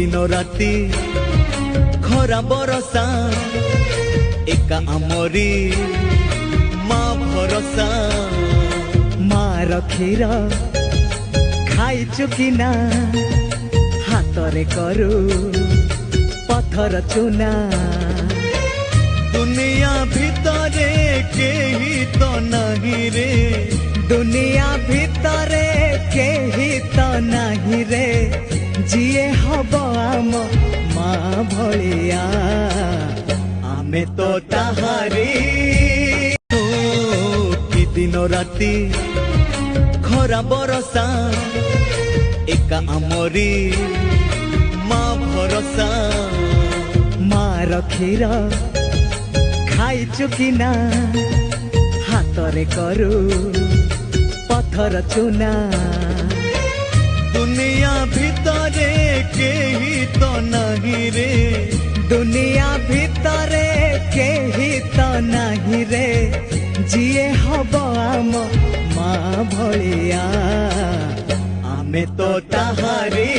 दिन राती खरा बरसा एका आमरी माँ भरोसा। मार क्षीर खाई चुकिना हाथरे करू पत्थर चुना। दुनिया भितरे केही तो नहीं रे, दुनिया भितरे केही तो नहीं रे, जिए हब आम माँ भलिया आमे तो ताहारी। कि दिन राती खरा बरसा एका आमरी माँ भरोसा। मार क्षीर खाई चुकिना हाथरे करू पत्थर चुना। दुनिया भितरे केही तो नहीं रे, दुनिया भितरे केही तो नहीं रे, जिए हब आम माँ भलिया आमे तो ताहारी।